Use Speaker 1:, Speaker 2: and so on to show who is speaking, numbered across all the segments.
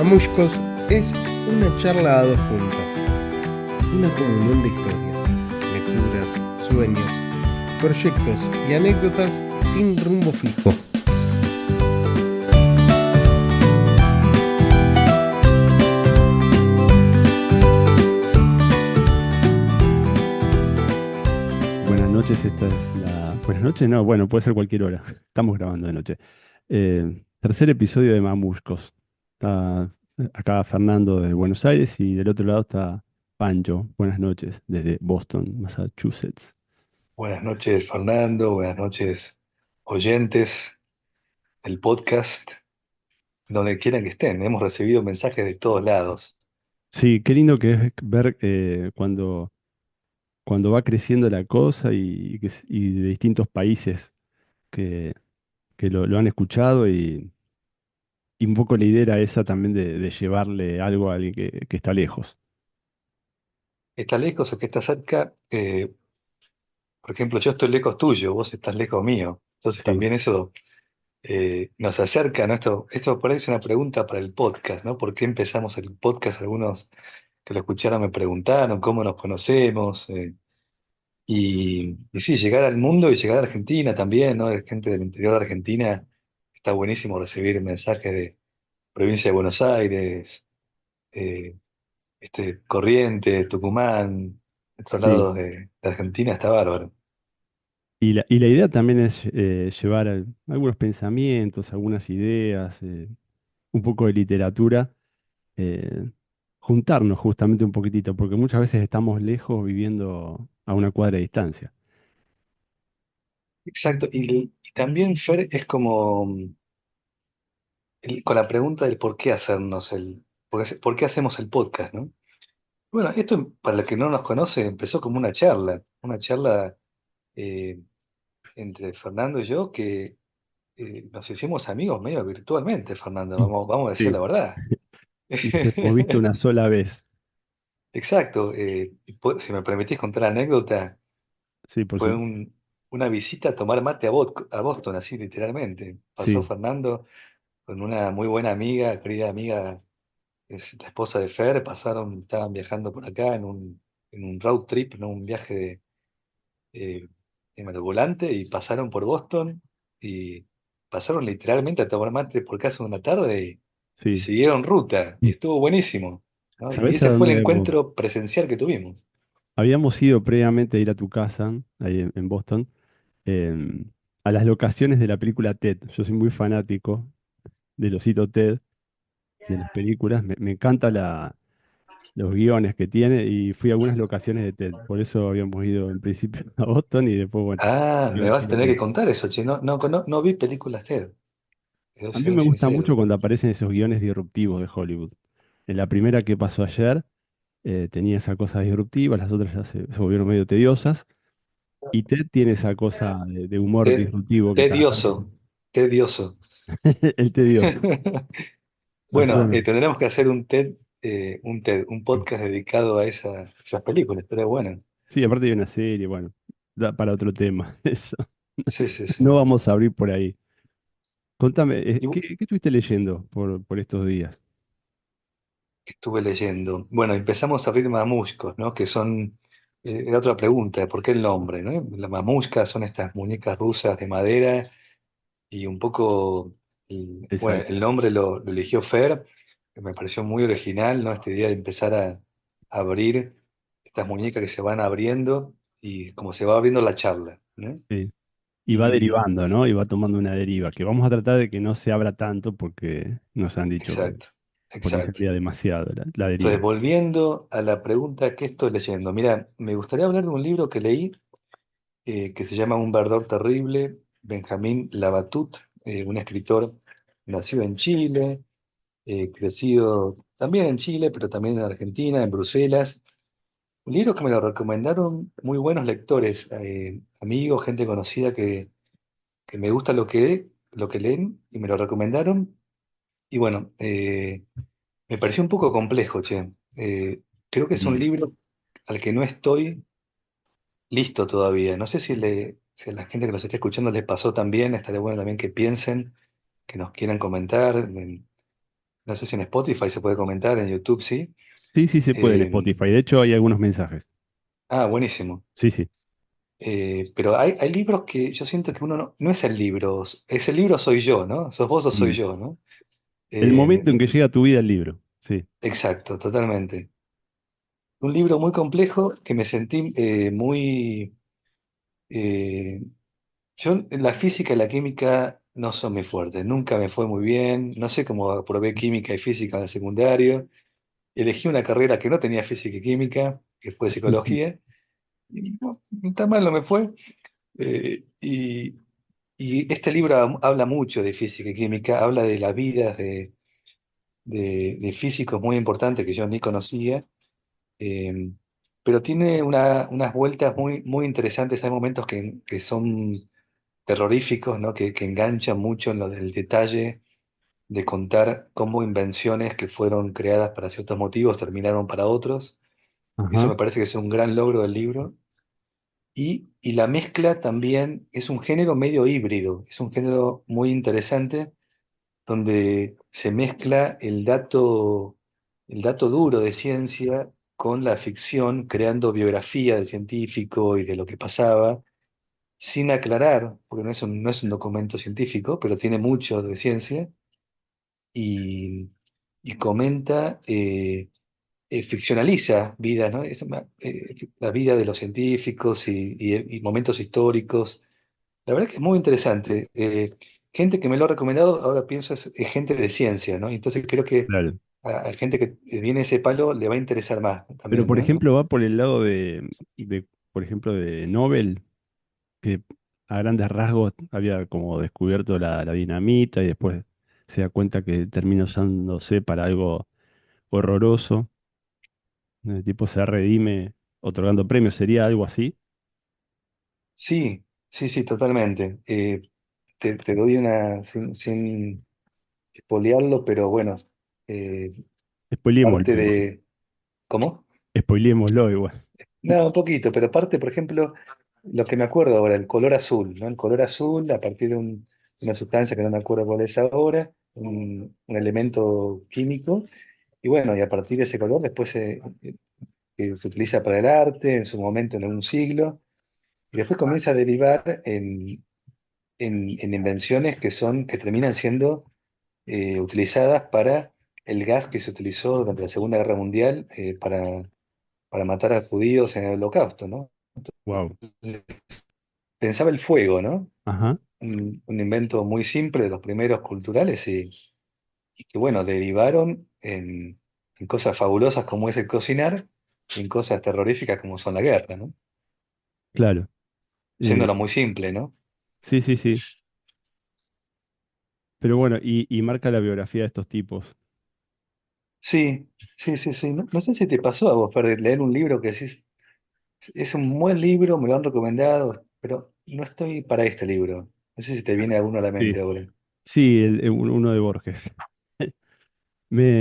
Speaker 1: Mamushkos es una charla a dos puntas, una comunión de historias, lecturas, sueños, proyectos y anécdotas sin rumbo fijo.
Speaker 2: Buenas noches, esta es la... Buenas noches, no, bueno, puede ser cualquier hora. Estamos grabando de noche. Tercer episodio de Mamushkos. Está acá Fernando de Buenos Aires y del otro lado está Pancho. Buenas noches, desde Boston, Massachusetts.
Speaker 3: Buenas noches, Fernando. Buenas noches, oyentes del podcast, donde quieran que estén. Hemos recibido mensajes de todos lados.
Speaker 2: Sí, qué lindo que es ver cuando va creciendo la cosa y de distintos países que, que lo han escuchado y un poco la idea era esa también de llevarle algo a alguien que está lejos.
Speaker 3: ¿Está lejos o que está cerca? Por ejemplo, yo estoy lejos tuyo, vos estás lejos mío. Entonces
Speaker 2: Sí.
Speaker 3: también eso nos acerca, ¿no? Esto parece una pregunta para el podcast, ¿no? ¿Por qué empezamos el podcast? Algunos que lo escucharon me preguntaron cómo nos conocemos. Y sí, llegar al mundo y llegar a Argentina también, ¿no? De gente del interior de Argentina, está buenísimo recibir mensajes de provincia de Buenos Aires, eh, Corrientes, Tucumán, otros
Speaker 2: Sí.
Speaker 3: lados de Argentina, está bárbaro.
Speaker 2: Y la idea también es llevar algunos pensamientos, algunas ideas, un poco de literatura, eh, juntarnos justamente un poquitito, porque muchas veces estamos lejos viviendo a una cuadra de distancia.
Speaker 3: Exacto, y también Fer es como con la pregunta del por qué hacernos por qué hacemos el podcast, ¿no? Bueno, esto para el que no nos conoce empezó como una charla eh, entre Fernando y yo que nos hicimos amigos medio virtualmente, Fernando,
Speaker 2: Mm.
Speaker 3: vamos a decir
Speaker 2: Sí,
Speaker 3: la verdad.
Speaker 2: nos hemos visto una sola vez.
Speaker 3: Exacto, si me permitís contar la anécdota,
Speaker 2: Sí, por
Speaker 3: fue
Speaker 2: supuesto.
Speaker 3: una visita a tomar mate a Boston, así literalmente. Pasó
Speaker 2: Sí,
Speaker 3: Fernando con una muy buena amiga, querida amiga, es la esposa de Fer, estaban viajando por acá en un road trip, ¿no? Un viaje eh, en el volante y pasaron por Boston y pasaron literalmente a tomar mate por casi una tarde y
Speaker 2: sí.
Speaker 3: siguieron ruta y
Speaker 2: Mm.
Speaker 3: estuvo buenísimo, ¿no? Y
Speaker 2: ¿Sabés a
Speaker 3: ese fue
Speaker 2: dónde
Speaker 3: el
Speaker 2: habíamos?
Speaker 3: encuentro presencial que tuvimos.
Speaker 2: Habíamos ido previamente a ir a tu casa, ahí en Boston, em, a las locaciones de la película Ted. Yo soy muy fanático del osito Ted, de las películas. Me encanta los guiones que tiene y fui a algunas locaciones de TED. Por eso habíamos ido en principio a Boston y después, bueno,
Speaker 3: Ah, me vas a tener que
Speaker 2: divertidamente.
Speaker 3: contar eso, che. No vi películas TED, debo
Speaker 2: A mí
Speaker 3: ser
Speaker 2: me gusta mucho
Speaker 3: sincero.
Speaker 2: cuando aparecen esos guiones disruptivos de Hollywood. En la primera que pasó ayer tenía esa cosa disruptiva, las otras ya se volvieron medio tediosas. Y TED tiene esa cosa de humor
Speaker 3: Ted,
Speaker 2: disruptivo que cada tanto...
Speaker 3: tedioso, tedioso.
Speaker 2: El tedioso.
Speaker 3: Bueno,
Speaker 2: Nosotros...
Speaker 3: tendremos que hacer un podcast dedicado a esas películas, pero bueno.
Speaker 2: Sí, aparte de una serie, bueno, da para otro tema. Eso.
Speaker 3: Sí, sí,
Speaker 2: No
Speaker 3: sí.
Speaker 2: vamos a abrir por ahí. Contame,
Speaker 3: Y
Speaker 2: ¿qué estuviste leyendo por estos días?
Speaker 3: estuve leyendo. Bueno, empezamos a abrir mamushkos, ¿no? Que son, era otra pregunta, ¿por qué el nombre, no? Las mamushkas son estas muñecas rusas de madera y un poco, bueno,
Speaker 2: Exacto.
Speaker 3: el nombre lo eligió Fer, que me pareció muy original, ¿no? Esta idea de empezar a abrir estas muñecas que se van abriendo y como se va abriendo la charla, ¿no?
Speaker 2: Sí. Y va
Speaker 3: Y,
Speaker 2: derivando, ¿no? Y va tomando una deriva, que vamos a tratar de que no se abra tanto porque nos han dicho que
Speaker 3: exacto,
Speaker 2: por ahí
Speaker 3: exacto.
Speaker 2: sería demasiado la
Speaker 3: Entonces,
Speaker 2: deriva.
Speaker 3: volviendo a la pregunta, ¿qué estoy leyendo? Mira, me gustaría hablar de un libro que leí que se llama Un verdor terrible, Benjamín Labatut, un escritor nacido en Chile, crecido también en Chile, pero también en Argentina, en Bruselas. Un libro que me lo recomendaron muy buenos lectores, amigos, gente conocida que me gusta lo que leen y me lo recomendaron. Y bueno, me pareció un poco complejo, che. Creo que es un
Speaker 2: Mm.
Speaker 3: libro al que no estoy listo todavía. No sé si a la gente que nos está escuchando les pasó también, estaría bueno también que piensen, que nos quieran comentar. No sé si en Spotify se puede comentar, en YouTube sí.
Speaker 2: Sí, sí se puede en
Speaker 3: Eh,
Speaker 2: Spotify. De hecho, hay algunos mensajes.
Speaker 3: Buenísimo.
Speaker 2: Sí, sí.
Speaker 3: Pero hay libros que yo siento que uno no es el libro, es el libro soy yo, ¿no? Sos vos o soy
Speaker 2: Mm.
Speaker 3: yo, ¿no?
Speaker 2: El
Speaker 3: Eh,
Speaker 2: momento en que llega a tu vida el libro. Sí.
Speaker 3: exacto, totalmente. Un libro muy complejo que me sentí muy... eh, yo la física y la química no son muy fuertes, nunca me fue muy bien, no sé cómo aprobé química y física en el secundario. Elegí una carrera que no tenía física y química, que fue psicología, y tan mal no me fue. Eh, y, y este libro habla mucho de física y química, habla de las vidas de físicos muy importantes que yo ni conocía, eh, pero tiene unas vueltas muy interesantes. Hay momentos que son terroríficos, ¿no? Que enganchan mucho en lo del detalle de contar cómo invenciones que fueron creadas para ciertos motivos terminaron para otros. Eso
Speaker 2: Ajá.
Speaker 3: me parece que es un gran logro del libro. Y la mezcla también es un género medio híbrido, es un género muy interesante donde se mezcla el dato duro de ciencia con la ficción, creando biografía del científico y de lo que pasaba, sin aclarar, porque no es un documento científico, pero tiene mucho de ciencia, y, y comenta, ficcionaliza vidas, ¿no? La vida de los científicos y momentos históricos. La verdad que es muy interesante. Gente que me lo ha recomendado, ahora pienso, es gente de ciencia, ¿no? Entonces creo que
Speaker 2: Claro.
Speaker 3: a gente que viene ese palo le va a interesar más
Speaker 2: Pero,
Speaker 3: también,
Speaker 2: por
Speaker 3: ¿no?
Speaker 2: ejemplo, va por el lado por ejemplo, de Nobel, que a grandes rasgos había como descubierto la dinamita y después se da cuenta que termina usándose para algo horroroso. El tipo se redime otorgando premios, ¿sería algo así?
Speaker 3: Sí, sí, sí, totalmente. Te doy una, sin espolearlo, pero bueno, eh, parte
Speaker 2: Spoilémoslo igual.
Speaker 3: de... ¿Cómo?
Speaker 2: Spoilémoslo igual.
Speaker 3: No, un poquito, pero parte, por ejemplo, lo que me acuerdo ahora, el color azul, ¿no? El color azul a partir de una sustancia que no me acuerdo cuál es ahora, un elemento químico, y bueno, y a partir de ese color después se utiliza para el arte, en su momento en un siglo, y después comienza a derivar en invenciones que terminan siendo utilizadas para el gas que se utilizó durante la Segunda Guerra Mundial, para matar a judíos en el Holocausto, ¿no?
Speaker 2: Wow.
Speaker 3: Pensaba el fuego, ¿no?
Speaker 2: Ajá,
Speaker 3: Un invento muy simple de los primeros culturales y que, bueno, derivaron en cosas fabulosas como es el cocinar y en cosas terroríficas como son la guerra, ¿no?
Speaker 2: claro.
Speaker 3: Yéndolo
Speaker 2: Eh,
Speaker 3: muy simple, ¿no?
Speaker 2: sí, sí, sí. Pero bueno, y marca la biografía de estos tipos.
Speaker 3: Sí, sí, sí, sí. No, no sé si te pasó a vos, Fer, de leer un libro que decís, es un buen libro, me lo han recomendado, pero no estoy para este libro. No sé si te viene alguno a la mente
Speaker 2: Sí,
Speaker 3: ahora.
Speaker 2: sí, uno de Borges.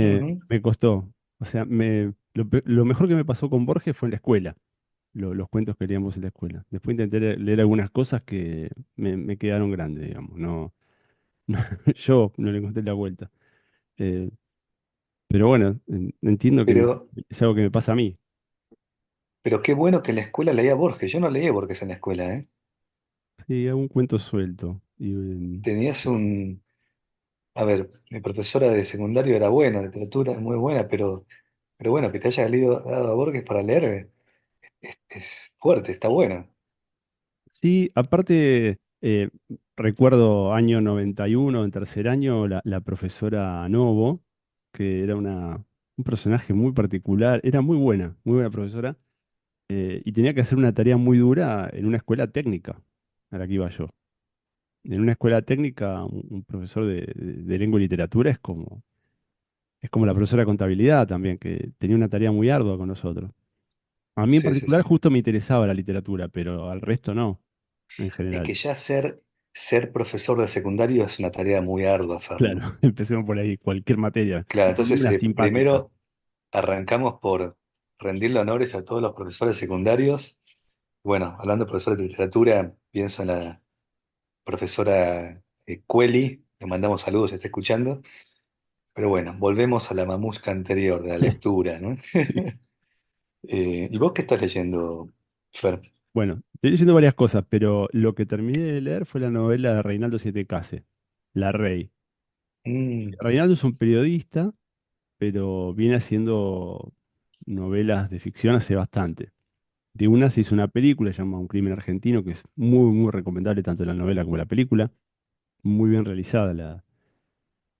Speaker 3: Ujú.
Speaker 2: Me costó. O sea, lo mejor que me pasó con Borges fue en la escuela, los cuentos que leíamos en la escuela. Después intenté leer algunas cosas que me quedaron grandes, digamos. No, yo no le encontré la vuelta. Eh, pero bueno, entiendo que
Speaker 3: Pero,
Speaker 2: es algo que me pasa a mí.
Speaker 3: pero qué bueno que en la escuela leía Borges. Yo no leía Borges en la escuela, ¿eh?
Speaker 2: Sí, hago un cuento suelto. Y,
Speaker 3: Tenías un... A ver, mi profesora de secundario era buena, literatura muy buena, pero bueno, que te haya dado a Borges para leer, es fuerte, está bueno.
Speaker 2: sí, aparte, recuerdo año 91, en tercer año, la profesora Novo, que era un personaje muy particular, era muy buena profesora, y tenía que hacer una tarea muy dura en una escuela técnica a la que iba yo. En una escuela técnica, un profesor de lengua y literatura es como la profesora de contabilidad también, que tenía una tarea muy ardua con nosotros. A mí en
Speaker 3: Sí, sí,
Speaker 2: particular
Speaker 3: sí.
Speaker 2: justo me interesaba la literatura, pero al resto no, en
Speaker 3: Es
Speaker 2: general.
Speaker 3: que ya ser profesor de secundario es una tarea muy ardua, Fer,
Speaker 2: Claro,
Speaker 3: ¿no?
Speaker 2: empecemos por ahí, cualquier materia.
Speaker 3: Claro,
Speaker 2: Poneme
Speaker 3: entonces
Speaker 2: una simpática.
Speaker 3: primero arrancamos por rendirle honores a todos los profesores secundarios. Bueno, hablando de profesores de literatura, pienso en la profesora Cueli, le mandamos saludos, si está escuchando. Pero bueno, volvemos a la mamusca anterior de la lectura, ¿no?
Speaker 2: Sí.
Speaker 3: ¿Y vos qué estás leyendo, Fer?
Speaker 2: Bueno, estoy leyendo varias cosas, pero lo que terminé de leer fue la novela de Reinaldo Siete Case, La Rey.
Speaker 3: Mm,
Speaker 2: Reinaldo es un periodista, pero viene haciendo novelas de ficción hace bastante. De una se hizo una película, se llama Un crimen argentino, que es muy, muy recomendable, tanto la novela como la película. Muy bien realizada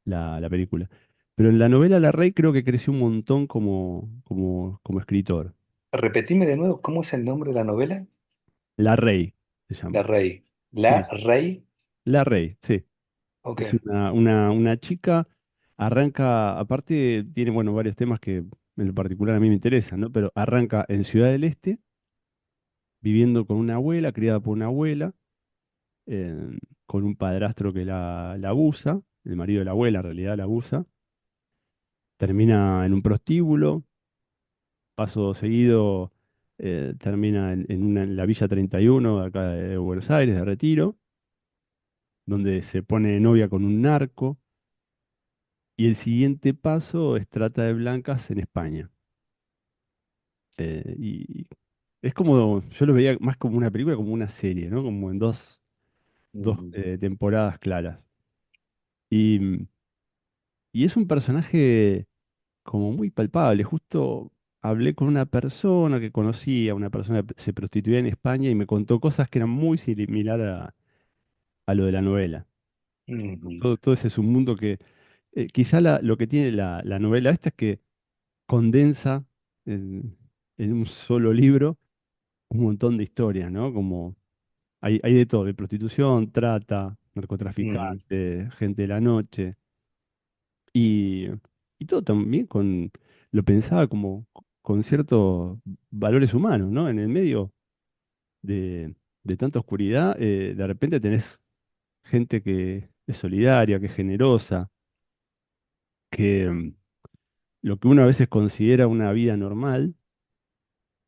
Speaker 2: la película. Pero en la novela La Rey creo que creció un montón como escritor.
Speaker 3: repetime de nuevo, ¿cómo es el nombre de la novela?
Speaker 2: La Rey se
Speaker 3: La
Speaker 2: llama.
Speaker 3: Rey. La
Speaker 2: Sí,
Speaker 3: Rey.
Speaker 2: La Rey, sí.
Speaker 3: Ok.
Speaker 2: Es una chica, arranca, aparte tiene, bueno, varios temas que en lo particular a mí me interesan, ¿no? Pero arranca en Ciudad del Este, viviendo con una abuela, criada por una abuela, eh, con un padrastro que la abusa, el marido de la abuela en realidad la abusa, termina en un prostíbulo, paso seguido termina en la Villa 31 de acá de Buenos Aires, de Retiro, donde se pone novia con un narco, y el siguiente paso es trata de blancas en España. Y es como, yo lo veía más como una película, como una serie, ¿no? Como en dos
Speaker 3: Mm,
Speaker 2: temporadas claras. Y, y es un personaje como muy palpable. Justo hablé con una persona que conocía, una persona que se prostituía en España y me contó cosas que eran muy similar a lo de la novela.
Speaker 3: mm,
Speaker 2: Todo ese submundo que quizá lo que tiene la novela esta es que condensa en un solo libro un montón de historias, ¿no? Como hay de todo, de prostitución, trata,
Speaker 3: mm.
Speaker 2: narcotraficante, gente de la noche. Y, y todo también lo pensaba como con ciertos valores humanos, ¿no? En el medio de tanta oscuridad, de repente tenés gente que es solidaria, que es generosa, que lo que uno a veces considera una vida normal,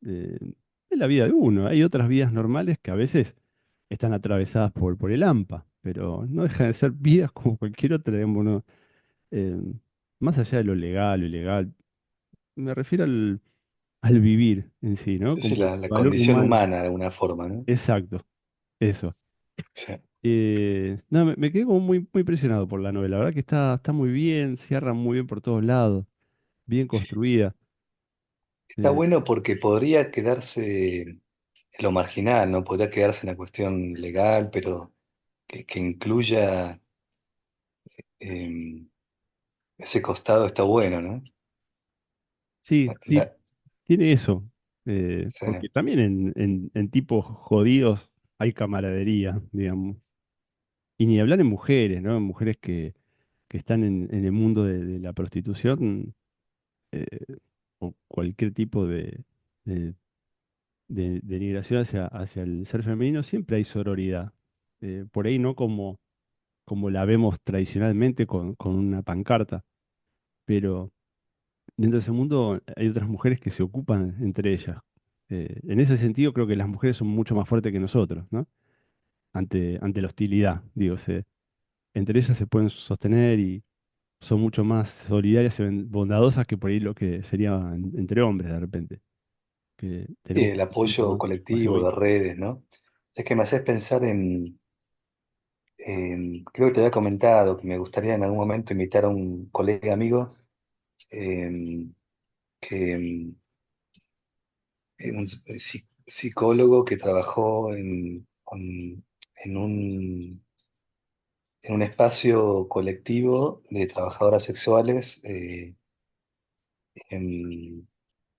Speaker 2: eh, es la vida de uno. Hay otras vidas normales que a veces están atravesadas por el AMPA, pero no dejan de ser vidas como cualquier otra, digamos, ¿no? Eh, más allá de lo legal o ilegal, me refiero al vivir en sí, ¿no?
Speaker 3: Sí,
Speaker 2: Como
Speaker 3: la
Speaker 2: valor
Speaker 3: condición
Speaker 2: humano.
Speaker 3: humana de alguna forma, ¿no?
Speaker 2: Exacto, eso.
Speaker 3: Sí.
Speaker 2: No, me quedé como muy, muy impresionado por la novela. La verdad que está muy bien, cierra muy bien por todos lados, bien construida.
Speaker 3: Está
Speaker 2: Eh,
Speaker 3: bueno porque podría quedarse en lo marginal, ¿no? Podría quedarse en la cuestión legal, pero que incluya eh, ese costado está bueno, ¿no?
Speaker 2: sí, sí,
Speaker 3: La-
Speaker 2: tiene eso.
Speaker 3: sí.
Speaker 2: Porque también en tipos jodidos hay camaradería, digamos. Y ni hablar en mujeres, ¿no? En mujeres que están en el mundo de la prostitución, eh, o cualquier tipo de denigración hacia el ser femenino, siempre hay sororidad. Por ahí no como la vemos tradicionalmente con una pancarta, pero dentro de ese mundo hay otras mujeres que se ocupan entre ellas. En ese sentido creo que las mujeres son mucho más fuertes que nosotros, ¿no? Ante la hostilidad, digo, entre ellas se pueden sostener y son mucho más solidarias y bondadosas que por ahí lo que sería entre hombres de repente, que
Speaker 3: Sí,
Speaker 2: tenemos
Speaker 3: el
Speaker 2: un instinto
Speaker 3: apoyo
Speaker 2: más
Speaker 3: colectivo de
Speaker 2: egoísta.
Speaker 3: redes, ¿no? Es que me haces pensar creo que te había comentado que me gustaría en algún momento invitar a un colega amigo em, que un psicólogo que trabajó en en un espacio colectivo de trabajadoras sexuales en,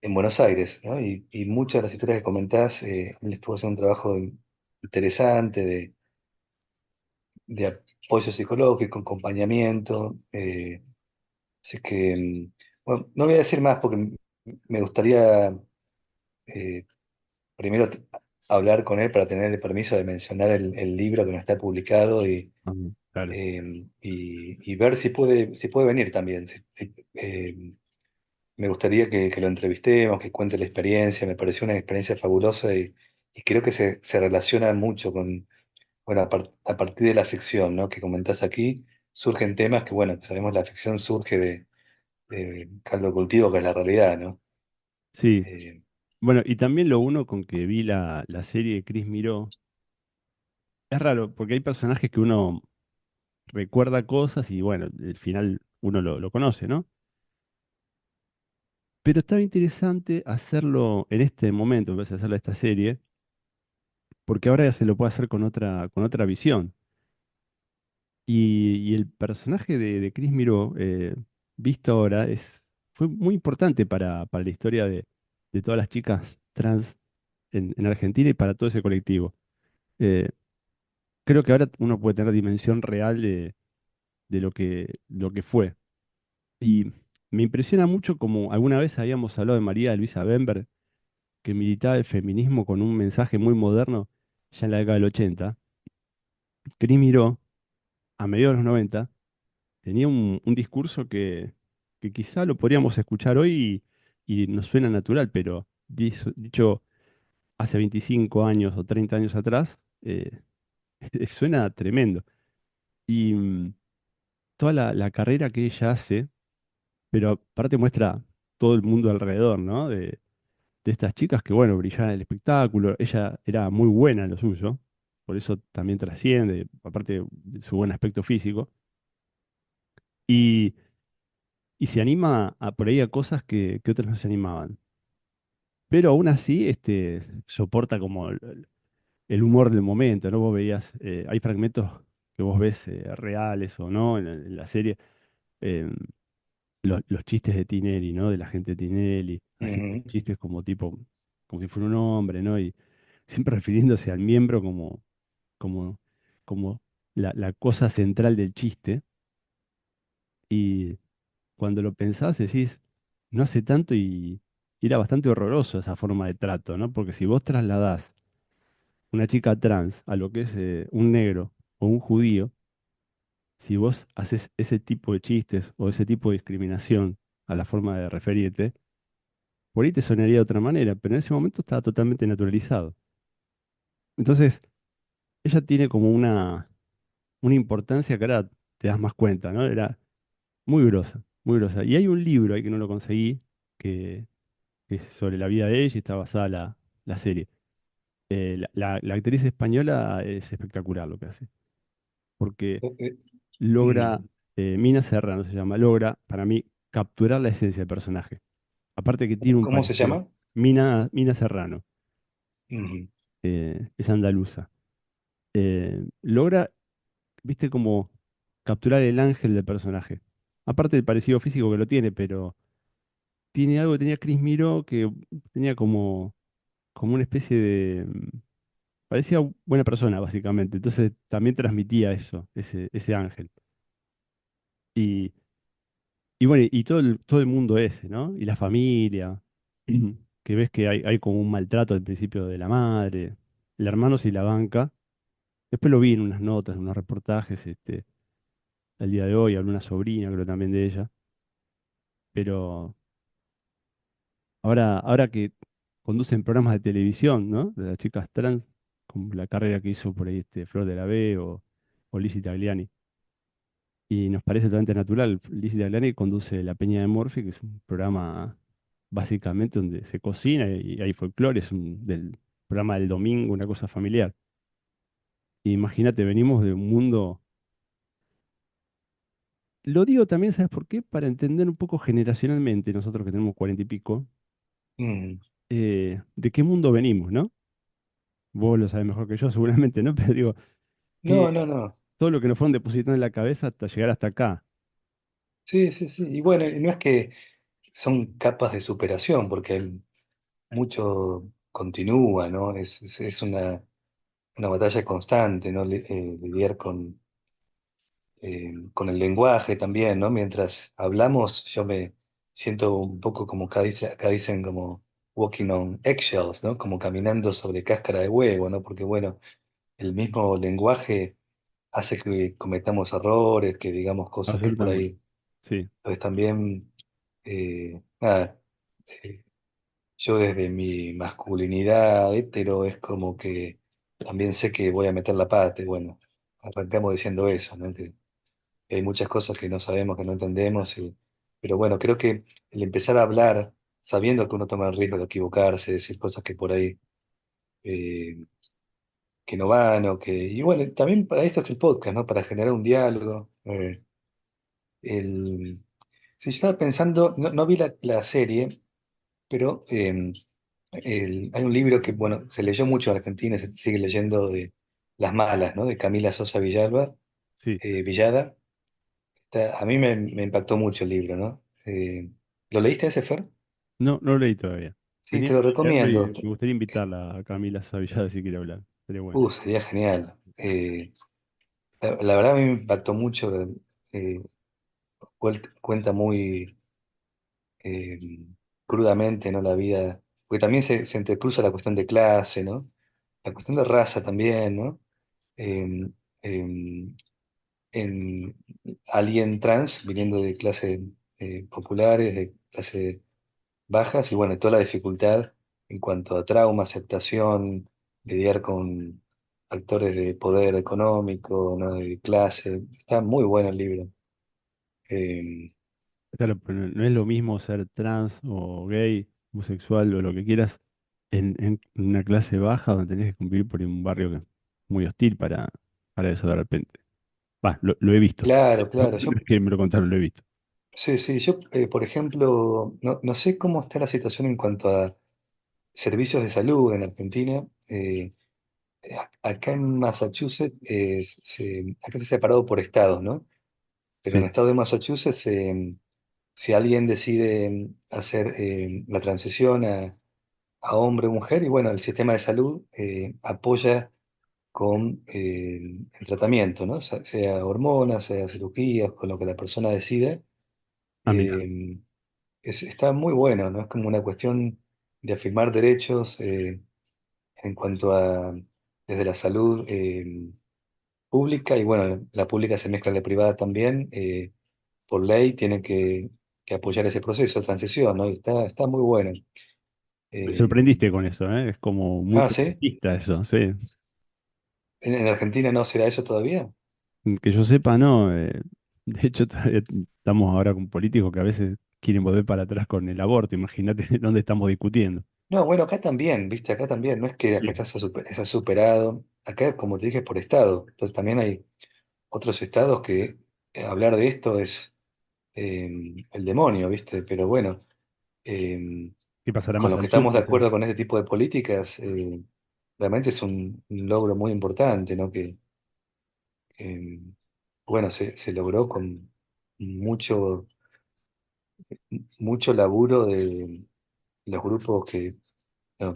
Speaker 3: en Buenos Aires, ¿no? Y muchas de las historias que comentás, él estuvo haciendo un trabajo interesante de apoyo psicológico, acompañamiento. Así que, bueno, no voy a decir más porque me gustaría eh, primero hablar con él para tener el permiso de mencionar el libro que no está publicado
Speaker 2: Ah, claro.
Speaker 3: y ver si puede venir también. Me gustaría que lo entrevistemos, que cuente la experiencia. Me pareció una experiencia fabulosa y creo que se relaciona mucho con, bueno, a partir de la ficción, ¿no? Que comentás aquí. surgen temas que, bueno, que sabemos la ficción surge de caldo de cultivo, que es la realidad, ¿no?
Speaker 2: Sí,
Speaker 3: Eh,
Speaker 2: bueno, y también lo uno con que vi la serie de Chris Miró, es raro, porque hay personajes que uno recuerda cosas y bueno, al final uno lo conoce, ¿no? Pero estaba interesante hacerlo en este momento, en vez de hacerlo esta serie, porque ahora ya se lo puede hacer con otra visión. Y el personaje de Chris Miró, visto ahora, fue muy importante para la historia de todas las chicas trans en Argentina y para todo ese colectivo. Eh, Creo que ahora uno puede tener dimensión real de lo que fue. Y me impresiona mucho como alguna vez habíamos hablado de María Luisa Bember, que militaba el feminismo con un mensaje muy moderno ya en la década del 80. Cris Miró, a mediados de los 90, tenía un discurso que quizá lo podríamos escuchar hoy y nos suena natural, pero dicho hace 25 años o 30 años atrás, suena tremendo. Y toda la carrera que ella hace, pero aparte muestra todo el mundo alrededor, ¿no? De estas chicas que, bueno, brillaban en el espectáculo. Ella era muy buena en lo suyo, por eso también trasciende, aparte de su buen aspecto físico. Y, y se anima por ahí a cosas que otras no se animaban. Pero aún así, soporta como el humor del momento, ¿no? Vos veías, hay fragmentos que vos ves reales o no en la serie, eh, los chistes de Tinelli, ¿no? De la gente de Tinelli, haciendo
Speaker 3: ujú,
Speaker 2: chistes como tipo, como si fuera un hombre, ¿no? Y siempre refiriéndose al miembro como, como la cosa central del chiste. Y cuando lo pensás decís, no hace tanto y era bastante horroroso esa forma de trato, ¿no? Porque si vos trasladás una chica trans a lo que es un negro o un judío, si vos haces ese tipo de chistes o ese tipo de discriminación a la forma de referirte, por ahí te sonaría de otra manera, pero en ese momento estaba totalmente naturalizado. Entonces, ella tiene como una importancia que ahora te das más cuenta, ¿no? Era muy grosa, muy grosa. Y hay un libro ahí que no lo conseguí, que es sobre la vida de ella y está basada la serie. La actriz española es espectacular lo que hace, porque
Speaker 3: eh, eh,
Speaker 2: logra,
Speaker 3: mm,
Speaker 2: Mina Serrano se llama, logra para mí capturar la esencia del personaje. Aparte que tiene un
Speaker 3: ¿Cómo se
Speaker 2: parecido.
Speaker 3: llama?
Speaker 2: Mina Serrano,
Speaker 3: Ujú.
Speaker 2: es andaluza. Logra, viste, como capturar el ángel del personaje. Aparte del parecido físico que lo tiene, pero tiene algo que tenía Chris Miró que tenía como una especie de... parecía buena persona, básicamente. Entonces también transmitía eso, ese ángel. Y, y bueno, y todo el mundo ese, ¿no? Y la familia, que ves que hay como un maltrato al principio de la madre, el hermano se la banca. Después lo vi en unas notas, en unos reportajes, el día de hoy, habló una sobrina, creo también de ella. Pero ahora que conducen programas de televisión, ¿no? De las chicas trans, como la carrera que hizo por ahí Flor de la B o Lizzie Tagliani. Y nos parece totalmente natural. Lizzie Tagliani conduce La Peña de Morphy, que es un programa básicamente donde se cocina y hay folclore, es del programa del domingo, una cosa familiar. Imagínate, venimos de un mundo, lo digo también, ¿sabes por qué? Para entender un poco generacionalmente, nosotros que tenemos 40 y pico,
Speaker 3: Mm.
Speaker 2: de qué mundo venimos, ¿no? Vos lo sabés mejor que yo, seguramente, ¿no? Pero digo,
Speaker 3: No,
Speaker 2: que
Speaker 3: no, no.
Speaker 2: todo lo que nos fueron depositando en la cabeza hasta llegar hasta acá.
Speaker 3: Sí, sí, sí. Y bueno, y no es que son capas de superación, porque mucho continúa, ¿no? Es una batalla constante, ¿no? Lidiar con el lenguaje también, ¿no? Mientras hablamos, yo me siento un poco como acá dicen como walking on eggshells, ¿no? Como caminando sobre cáscara de huevo, ¿no? Porque bueno, el mismo lenguaje hace que cometamos errores, que digamos cosas que por
Speaker 2: Absolutamente.
Speaker 3: ahí,
Speaker 2: Sí,
Speaker 3: pues también, nada, eh, yo desde mi masculinidad hetero es como que también sé que voy a meter la pata, y bueno, arrancamos diciendo eso, ¿no? hay muchas cosas que no sabemos, que no entendemos, pero bueno, creo que el empezar a hablar, sabiendo que uno toma el riesgo de equivocarse, decir cosas que por ahí eh, que no van, y bueno, también para esto es el podcast, ¿no? Para generar un diálogo. El, sí, yo estaba pensando, no vi la serie, pero hay un libro que, bueno, se leyó mucho en Argentina, se sigue leyendo de Las Malas, ¿no? De Camila Sosa Villalba,
Speaker 2: Sí,
Speaker 3: Villada. A mí me impactó mucho el libro, ¿no? ¿Lo leíste ese, Fer?
Speaker 2: no lo leí todavía.
Speaker 3: Sí,
Speaker 2: Tenía
Speaker 3: te lo
Speaker 2: que leerlo
Speaker 3: recomiendo.
Speaker 2: y me gustaría invitarla a Camila Savillada si quiere hablar. Sería bueno.
Speaker 3: Sería genial. La verdad a mí me impactó mucho. eh, Cuenta muy eh, crudamente, ¿no? La vida, porque también se entrecruza la cuestión de clase, ¿no? La cuestión de raza también, ¿no? Eh, eh, en alguien trans viniendo de clases populares, de clases bajas, y bueno, toda la dificultad en cuanto a trauma, aceptación, lidiar con actores de poder económico, ¿no? De clase. Está muy bueno el libro. Eh,
Speaker 2: Claro, pero no es lo mismo ser trans o gay, homosexual o lo que quieras en una clase baja donde tenés que cumplir por un barrio que es muy hostil para eso de repente. Va, lo he visto.
Speaker 3: claro,
Speaker 2: No,
Speaker 3: claro.
Speaker 2: no es que me lo contaron, lo he visto.
Speaker 3: Sí, sí, yo, por ejemplo, no sé cómo está la situación en cuanto a servicios de salud en Argentina. Acá en Massachusetts, acá se ha separado por estados, ¿no? Pero en el
Speaker 2: Sí,
Speaker 3: estado de Massachusetts, si alguien decide hacer la transición a hombre o mujer, y bueno, el sistema de salud apoya con el tratamiento, ¿no? Sea hormonas, sea cirugías, con lo que la persona decide.
Speaker 2: ah, mira,
Speaker 3: eh, Está muy bueno, ¿no? Es como una cuestión de afirmar derechos en cuanto a desde la salud pública, y bueno, la pública se mezcla con la privada también. Por ley tienen que apoyar ese proceso de transición, ¿no? Y está muy bueno.
Speaker 2: me
Speaker 3: Eh,
Speaker 2: sorprendiste con eso, ¿eh? Es como muy
Speaker 3: ¿Sí?
Speaker 2: progresista eso, sí.
Speaker 3: ¿En Argentina no se da eso todavía?
Speaker 2: Que yo sepa, no. De hecho, todavía estamos ahora con políticos que a veces quieren volver para atrás con el aborto. Imagínate dónde estamos discutiendo.
Speaker 3: No, bueno, acá también, ¿viste? Acá también, no es que acá
Speaker 2: Sí.
Speaker 3: está superado. Acá, como te dije, es por estado. Entonces también hay otros estados que hablar de esto es el demonio, ¿viste? Pero bueno, eh,
Speaker 2: ¿Qué pasará
Speaker 3: con
Speaker 2: más
Speaker 3: los que
Speaker 2: al sur?
Speaker 3: estamos de
Speaker 2: Puede ser.
Speaker 3: acuerdo con este tipo de políticas, realmente es un logro muy importante, ¿no? Eh, bueno, se logró con mucho, mucho laburo de los grupos no,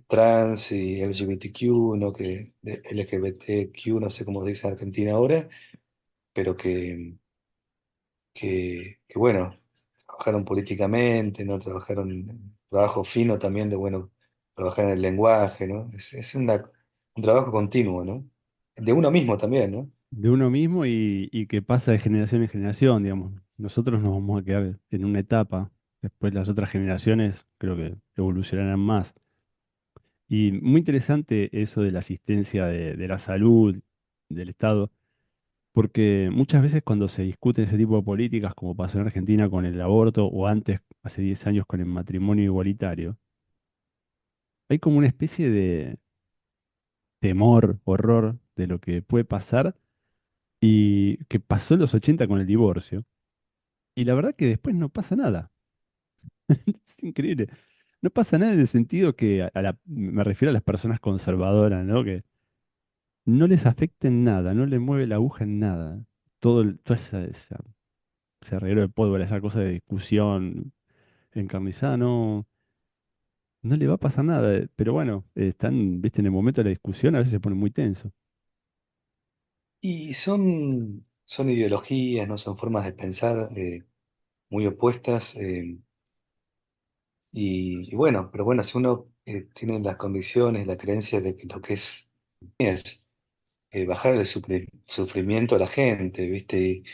Speaker 3: trans y LGBTQ, ¿no? De LGBTQ, no sé cómo se dice en Argentina ahora, pero que bueno, trabajaron políticamente, ¿no? Trabajaron trabajo fino también de, bueno, trabajar en el lenguaje, ¿no? Es un trabajo continuo, ¿no? De uno mismo también, ¿no?
Speaker 2: De uno mismo y que pasa de generación en generación, digamos. Nosotros nos vamos a quedar en una etapa, después las otras generaciones creo que evolucionarán más. Y muy interesante eso de la asistencia de la salud, del Estado, porque muchas veces cuando se discuten ese tipo de políticas, como pasó en Argentina con el aborto o antes, hace 10 años con el matrimonio igualitario, hay como una especie de temor, horror de lo que puede pasar y que pasó en los 80 con el divorcio. Y la verdad que después no pasa nada. Es increíble. No pasa nada en el sentido que me refiero a las personas conservadoras, ¿no? Que no les afecta en nada, no les mueve la aguja en nada. Toda ese reguero de pólvora, esa cosa de discusión encarnizada, no le va a pasar nada. Pero bueno, están, viste, en el momento de la discusión a veces se pone muy tenso.
Speaker 3: Y son ideologías, ¿no? Son formas de pensar muy opuestas. Y bueno, pero bueno, si uno tiene las convicciones, la creencia de que lo que es bajar el sufrimiento a la gente, ¿viste? Y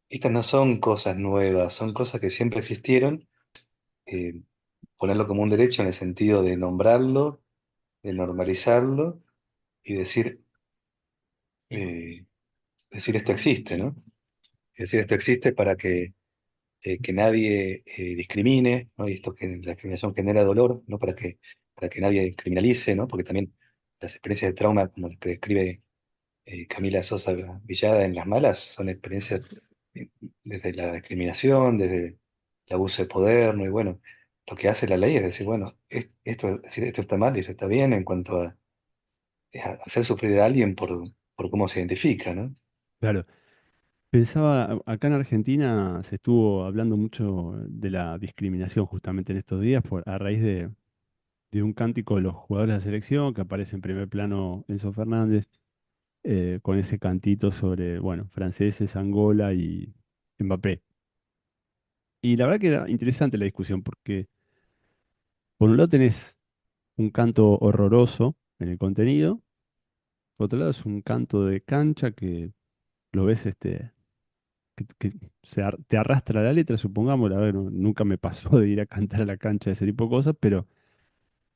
Speaker 3: estas no son cosas nuevas, son cosas que siempre existieron. eh, Ponerlo como un derecho en el sentido de nombrarlo, de normalizarlo y eh, decir esto existe, ¿no? Es decir, esto existe para que nadie discrimine, ¿no? Y esto que la discriminación genera dolor, ¿no? Para que nadie criminalice, ¿no? Porque también las experiencias de trauma, como las que describe Camila Sosa Villada en Las Malas, son experiencias eh, desde la discriminación, desde el abuso de poder, ¿no? Y bueno, lo que hace la ley es decir, bueno, esto, es decir, esto está mal y esto está bien en cuanto a hacer sufrir a alguien por cómo se identifica, ¿no?
Speaker 2: Claro. Pensaba, acá en Argentina se estuvo hablando mucho de la discriminación justamente en estos días a raíz de un cántico de los jugadores de la selección que aparece en primer plano Enzo Fernández con ese cantito sobre, bueno, franceses, Angola y Mbappé. Y la verdad que era interesante la discusión porque por un lado tenés un canto horroroso en el contenido, por otro lado es un canto de cancha que lo ves que te arrastra la letra, supongamos, a ver, nunca me pasó de ir a cantar a la cancha ese tipo de cosas, pero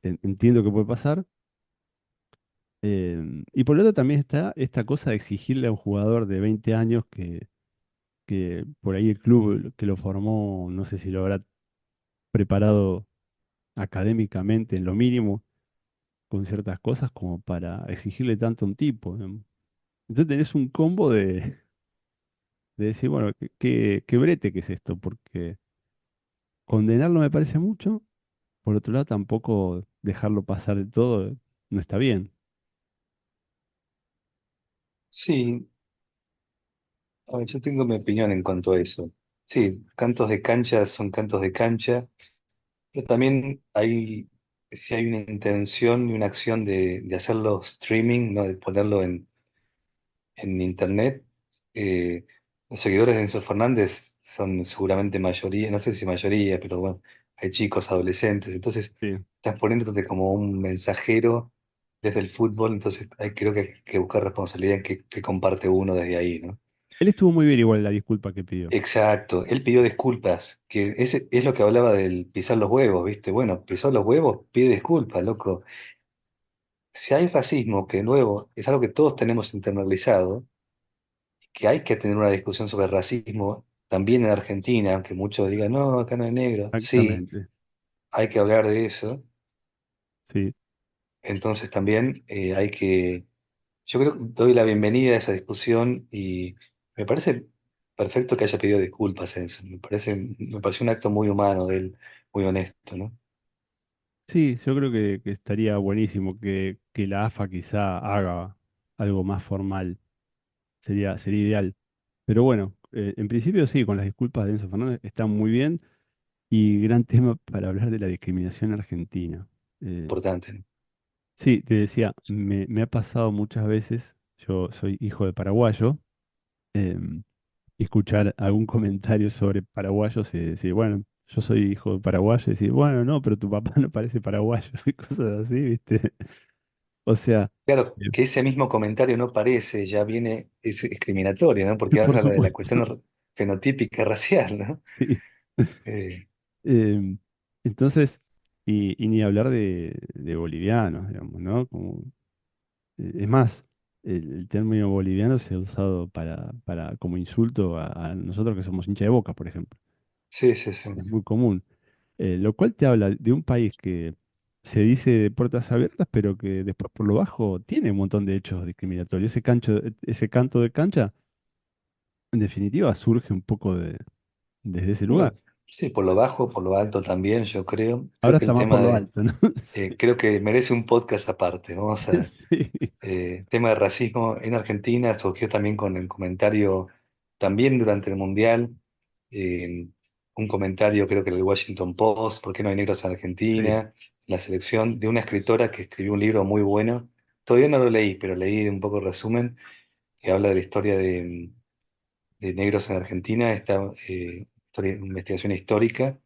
Speaker 2: entiendo que puede pasar. Y por otro también está esta cosa de exigirle a un jugador de 20 años que por ahí el club que lo formó, no sé si lo habrá preparado académicamente en lo mínimo con ciertas cosas como para exigirle tanto a un tipo, ¿no? Entonces tenés un combo de decir, bueno, qué brete que es esto, porque condenarlo me parece mucho. Por otro lado, tampoco dejarlo pasar de todo no está bien.
Speaker 3: Sí, a ver, yo tengo mi opinión en cuanto a eso. Sí, cantos de cancha son cantos de cancha, pero también hay, si hay una intención y una acción de hacerlo streaming, ¿no? De ponerlo en internet. eh, los seguidores de Enzo Fernández son seguramente mayoría, no sé si mayoría, pero bueno, hay chicos, adolescentes, entonces
Speaker 2: Sí.
Speaker 3: estás poniéndote como un mensajero desde el fútbol, entonces creo que hay que buscar responsabilidad en que comparte uno desde ahí, ¿no?
Speaker 2: Él estuvo muy bien igual en la disculpa que pidió.
Speaker 3: Exacto, él pidió disculpas, que ese es lo que hablaba del pisar los huevos, ¿viste? Bueno, pisó los huevos, pide disculpas, loco. Si hay racismo, que de nuevo es algo que todos tenemos internalizado, que hay que tener una discusión sobre racismo también en Argentina, aunque muchos digan, no, acá no hay negro. Sí,
Speaker 2: Exactamente.
Speaker 3: hay que hablar de eso.
Speaker 2: Sí.
Speaker 3: Entonces también hay que, yo creo que doy la bienvenida a esa discusión y me parece perfecto que haya pedido disculpas en eso. Me pareció un acto muy humano de él, muy honesto, ¿no?
Speaker 2: Sí, yo creo que estaría buenísimo que la AFA quizá haga algo más formal. Sería ideal. Pero bueno, en principio sí, con las disculpas de Enzo Fernández está muy bien y gran tema para hablar de la discriminación argentina. Eh,
Speaker 3: Importante, ¿no?
Speaker 2: sí, te decía, me ha pasado muchas veces, yo soy hijo de paraguayo, em, y escuchar algún comentario sobre paraguayos y decir, bueno, yo soy hijo de paraguayo y decir, bueno, no, pero tu papá no parece paraguayo y cosas así, ¿viste? O sea,
Speaker 3: Claro,
Speaker 2: eh,
Speaker 3: que ese mismo comentario no parece, ya viene, es discriminatorio, ¿no? Porque
Speaker 2: por
Speaker 3: habla de la
Speaker 2: supuesto,
Speaker 3: cuestión fenotípica racial, ¿no?
Speaker 2: sí.
Speaker 3: Eh,
Speaker 2: Em, entonces, y ni hablar de bolivianos, digamos, ¿no? Es más, el término boliviano se ha usado como insulto a nosotros que somos hincha de Boca, por ejemplo.
Speaker 3: sí, sí, sí.
Speaker 2: Es muy común. Lo cual te habla de un país que se dice de puertas abiertas, pero que después por lo bajo tiene un montón de hechos discriminatorios. Ese canto de cancha, en definitiva, surge un poco desde ese lugar.
Speaker 3: Bueno, sí, por lo bajo, por lo alto también, yo creo. Creo
Speaker 2: Ahora
Speaker 3: que
Speaker 2: está
Speaker 3: el
Speaker 2: más por
Speaker 3: tema
Speaker 2: lo
Speaker 3: de,
Speaker 2: alto, ¿no? Sí,
Speaker 3: creo que merece un podcast aparte. Vamos a,
Speaker 2: sí,
Speaker 3: tema de racismo en Argentina surgió también con el comentario, también durante el Mundial, eh, un comentario creo que del Washington Post, ¿por qué no hay negros en
Speaker 2: sí,
Speaker 3: Argentina? La selección de una escritora que escribió un libro muy bueno. Todavía no lo leí, pero leí un poco el resumen, que habla de la historia de negros en Argentina, esta investigación histórica,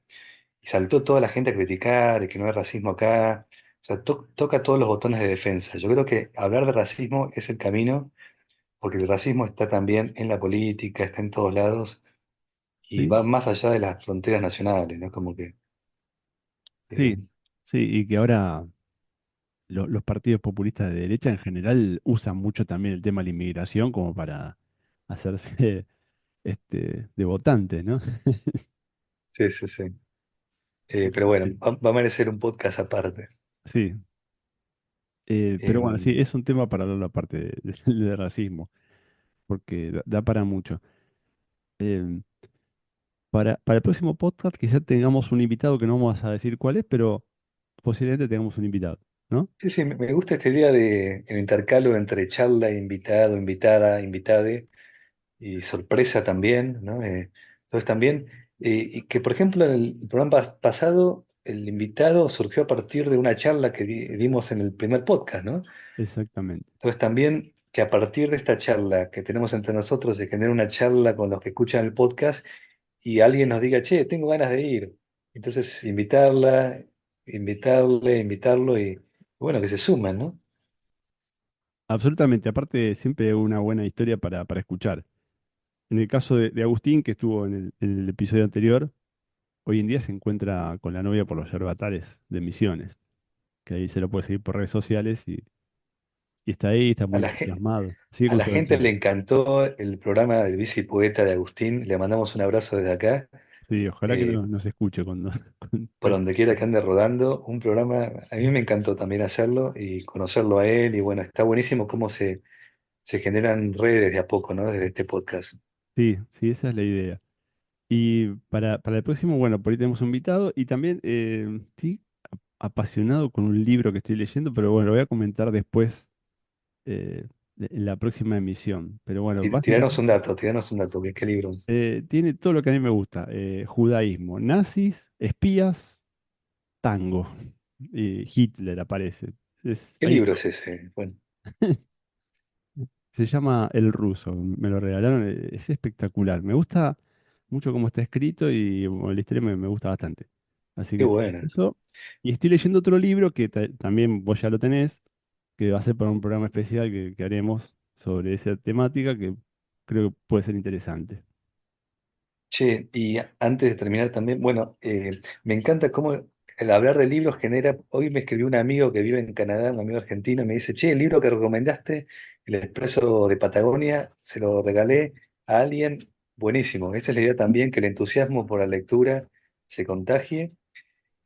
Speaker 3: y saltó toda la gente a criticar, de que no hay racismo acá. O sea, toca todos los botones de defensa. Yo creo que hablar de racismo es el camino, porque el racismo está también en la política, está en todos lados, y
Speaker 2: sí,
Speaker 3: va más allá de las fronteras nacionales, ¿no? Como que, eh,
Speaker 2: sí, sí, y que ahora los partidos populistas de derecha en general usan mucho también el tema de la inmigración como para hacerse de votante, ¿no?
Speaker 3: Sí, sí, sí.
Speaker 2: Así
Speaker 3: Pero bueno,
Speaker 2: que,
Speaker 3: va a merecer un podcast aparte.
Speaker 2: sí, pero bueno, sí,
Speaker 3: Em,
Speaker 2: es un tema para hablar aparte de racismo, porque da para mucho. Em, para el próximo podcast quizá tengamos un invitado que no vamos a decir cuál es, pero posiblemente tengamos un invitado, ¿no?
Speaker 3: sí, sí, me gusta esta idea de el intercalo entre charla, invitado, invitada, invitade y sorpresa también, ¿no? Entonces también, y que por ejemplo en el programa pasado, el invitado surgió a partir de una charla que dimos en el primer podcast, ¿no?
Speaker 2: Exactamente.
Speaker 3: Entonces también que a partir de esta charla que tenemos entre nosotros se genere una charla con los que escuchan el podcast y alguien nos diga, che, tengo ganas de ir. Entonces invitarla, invitarle, invitarlo y bueno, que se sumen, ¿no?
Speaker 2: Absolutamente, aparte siempre una buena historia para escuchar. En el caso de Agustín, que estuvo en el episodio anterior, hoy en día se encuentra con la novia por los yerbatares de Misiones, que ahí se lo puede seguir por redes sociales y está ahí, está
Speaker 3: A
Speaker 2: muy
Speaker 3: la,
Speaker 2: entusiasmado. Sigue
Speaker 3: a
Speaker 2: con
Speaker 3: la
Speaker 2: su
Speaker 3: gente
Speaker 2: aventura.
Speaker 3: le encantó el programa del bici poeta de Agustín. Le mandamos un abrazo desde acá,
Speaker 2: Sí, ojalá que
Speaker 3: eh,
Speaker 2: nos escuche cuando, cuando
Speaker 3: por donde quiera
Speaker 2: esté.
Speaker 3: que ande rodando. Un programa, a mí me encantó también hacerlo y conocerlo a él. Y bueno, está buenísimo cómo se generan redes de a poco, ¿no? Desde este podcast.
Speaker 2: Sí, sí, esa es la idea. Y para el próximo, bueno, por ahí tenemos un invitado y también, sí, apasionado con un libro que estoy leyendo, pero bueno, lo voy a comentar después en la próxima emisión. Pero bueno, básicamente
Speaker 3: Tiranos un dato, ¿qué libro es?
Speaker 2: tiene todo lo que a mí me gusta. Judaísmo, nazis, espías, tango. Y Hitler aparece.
Speaker 3: ¿Qué libro es ese? Bueno,
Speaker 2: Se llama El Ruso, me lo regalaron, es espectacular. Me gusta mucho cómo está escrito y bueno, la historia me gusta bastante. Así
Speaker 3: qué
Speaker 2: que estoy
Speaker 3: bueno.
Speaker 2: leyendo eso. Y estoy leyendo otro libro que también vos ya lo tenés, que va a ser para un programa especial que haremos sobre esa temática que creo que puede ser interesante.
Speaker 3: Che, y antes de terminar también, bueno, me encanta cómo el hablar de libros genera. Hoy me escribió un amigo que vive en Canadá, un amigo argentino, y me dice, che, el libro que recomendaste, El Expreso de Patagonia, se lo regalé a alguien, buenísimo. Esa es la idea también, que el entusiasmo por la lectura se contagie.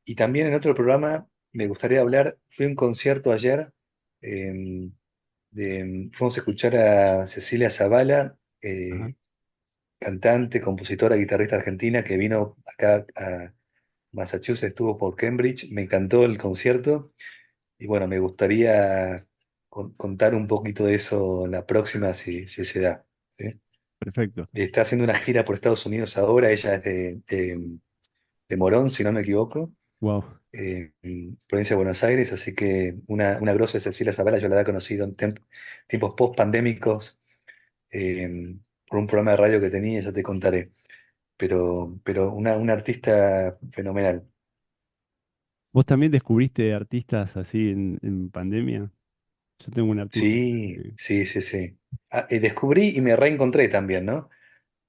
Speaker 3: Y también en otro programa me gustaría hablar, fui a un concierto ayer, eh, fuimos a escuchar a Cecilia Zavala,
Speaker 2: Ajá,
Speaker 3: cantante, compositora, guitarrista argentina que vino acá a Massachusetts, estuvo por Cambridge, me encantó el concierto y bueno, me gustaría contar un poquito de eso la próxima si se da. ¿Sí?
Speaker 2: perfecto.
Speaker 3: Está haciendo una gira por Estados Unidos ahora, ella es de Morón, si no me equivoco,
Speaker 2: Wow.
Speaker 3: en provincia de Buenos Aires, así que una grosa de Cecilia Zavala, yo la había conocido en tiempos post-pandémicos, por un programa de radio que tenía, ya te contaré. Pero una artista fenomenal.
Speaker 2: ¿Vos también descubriste artistas así en pandemia? Yo tengo un artista
Speaker 3: Sí,
Speaker 2: que,
Speaker 3: sí, sí, sí. Ah, descubrí y me reencontré también, ¿no?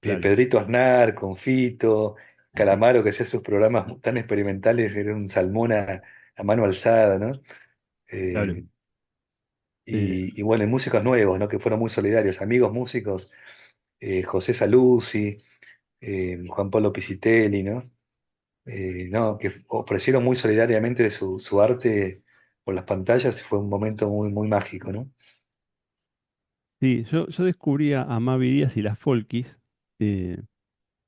Speaker 2: claro,
Speaker 3: Pedrito Aznar, Confito, Calamaro, que hacía sus programas tan experimentales, era un salmón a mano alzada, ¿no?
Speaker 2: claro.
Speaker 3: Eh,
Speaker 2: Eh,
Speaker 3: y bueno, y músicos nuevos, ¿no? Que fueron muy solidarios, amigos músicos, José Saluzzi, Juan Pablo Pisitelli, ¿no? No, que ofrecieron muy solidariamente su arte por las pantallas y fue un momento muy, muy mágico, ¿no?
Speaker 2: sí, yo descubrí a Mavi Díaz y las Folkis. eh,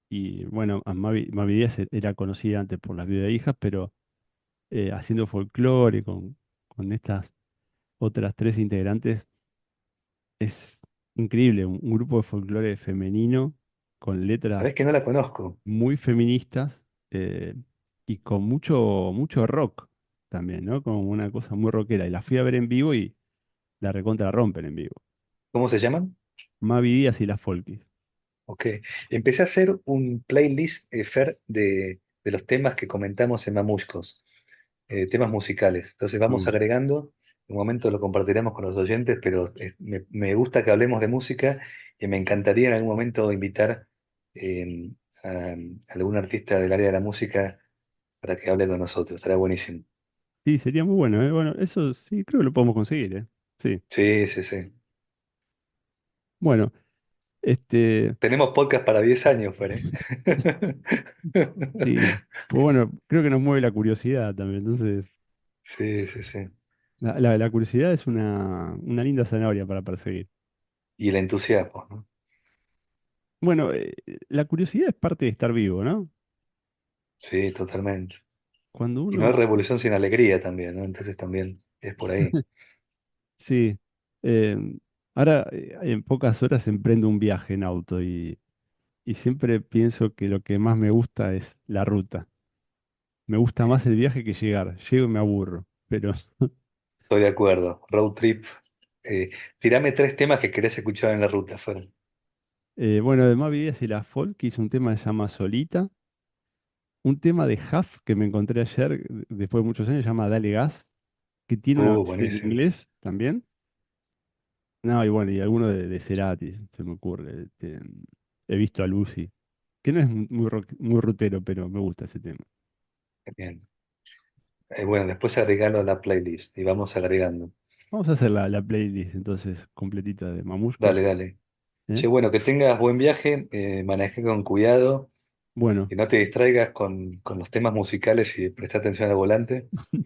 Speaker 2: y bueno, Mavi Díaz era conocida antes por las viudas hijas, pero haciendo folclore con estas otras tres integrantes es increíble. Un grupo de folclore femenino con letras
Speaker 3: Sabés que no la conozco.
Speaker 2: muy feministas eh, y con mucho rock también, ¿no? Como una cosa muy rockera. Y la fui a ver en vivo y la recontra rompen en vivo.
Speaker 3: ¿Cómo se llaman?
Speaker 2: Mavi Díaz y las Folkis.
Speaker 3: Ok. Empecé a hacer un playlist, Fer, de los temas que comentamos en Mamushkos, temas musicales. Entonces vamos
Speaker 2: Uh,
Speaker 3: agregando, en un momento lo compartiremos con los oyentes, pero me gusta que hablemos de música y me encantaría en algún momento invitar eh, a algún artista del área de la música para que hable con nosotros. Estará buenísimo.
Speaker 2: sí, sería muy bueno, ¿eh? Bueno, eso sí, creo que lo podemos conseguir, ¿eh? Sí.
Speaker 3: Sí, sí, sí.
Speaker 2: Bueno. Este,
Speaker 3: Tenemos podcast para 10 años, Fer, ¿eh?
Speaker 2: sí. Pues bueno, creo que nos mueve la curiosidad también. Entonces,
Speaker 3: Sí, sí, sí.
Speaker 2: la curiosidad es una linda zanahoria para perseguir.
Speaker 3: Y el entusiasmo, ¿no?
Speaker 2: Bueno, la curiosidad es parte de estar vivo, ¿no?
Speaker 3: Sí, totalmente.
Speaker 2: Cuando
Speaker 3: Y no hay
Speaker 2: uno,
Speaker 3: revolución sin alegría también, ¿no? Entonces también es por ahí.
Speaker 2: sí, eh, ahora en pocas horas emprendo un viaje en auto y siempre pienso que lo que más me gusta es la ruta. Me gusta más el viaje que llegar. Llego y me aburro, pero
Speaker 3: Estoy de acuerdo. Road trip. Eh, tirame 3 temas que querés escuchar en la ruta, Fer.
Speaker 2: bueno, de Mavi Díaz y la Folk hizo un tema que se llama Solita. Un tema de Huff que me encontré ayer, después de muchos años, se llama Dale Gas, que tiene una versión en
Speaker 3: Buenísimo.
Speaker 2: inglés también. No, y bueno, y alguno de Cerati, se me ocurre. He visto a Lucy, que no es muy rutero, pero me gusta ese tema.
Speaker 3: Bien. Bueno, después agregalo a la playlist y vamos agregando.
Speaker 2: Vamos a hacer la playlist entonces completita de
Speaker 3: Dale,
Speaker 2: Mamushkas,
Speaker 3: dale.
Speaker 2: ¿eh?
Speaker 3: Che, bueno, que tengas buen viaje, maneje con cuidado,
Speaker 2: Bueno,
Speaker 3: que no te distraigas con los temas musicales y presta atención al volante.
Speaker 2: voy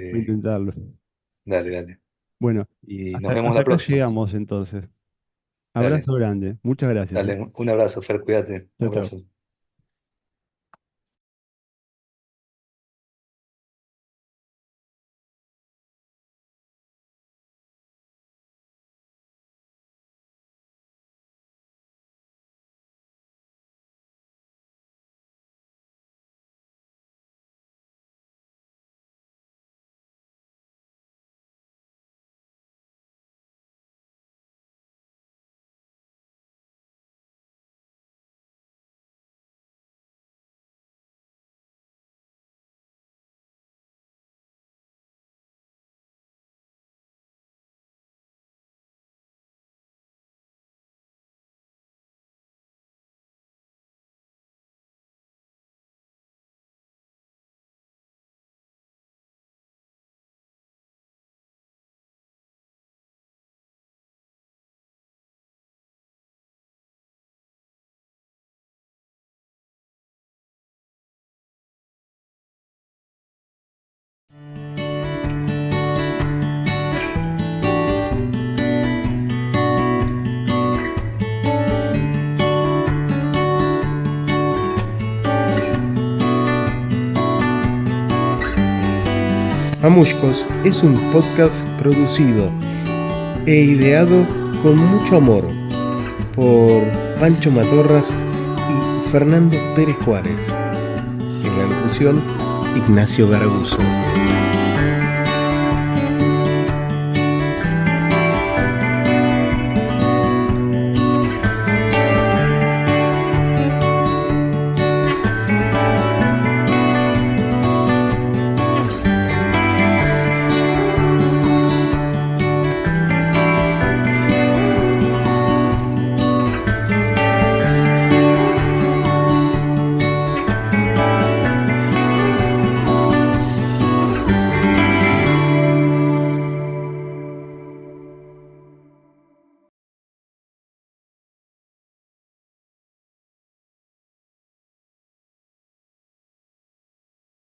Speaker 2: a
Speaker 3: Eh,
Speaker 2: intentarlo.
Speaker 3: dale, dale.
Speaker 2: Bueno,
Speaker 3: Y nos
Speaker 2: hasta,
Speaker 3: vemos
Speaker 2: hasta
Speaker 3: la
Speaker 2: acá
Speaker 3: próxima.
Speaker 2: llegamos entonces.
Speaker 3: Dale,
Speaker 2: Abrazo grande. Muchas gracias, ¿eh?
Speaker 3: dale. Un abrazo, Fer, cuídate. Un
Speaker 2: Chao, chao.
Speaker 3: abrazo.
Speaker 1: Mamushkos es un podcast producido e ideado con mucho amor por Pancho Matorras y Fernando Pérez Juárez. En la locución, Ignacio Garabuzo.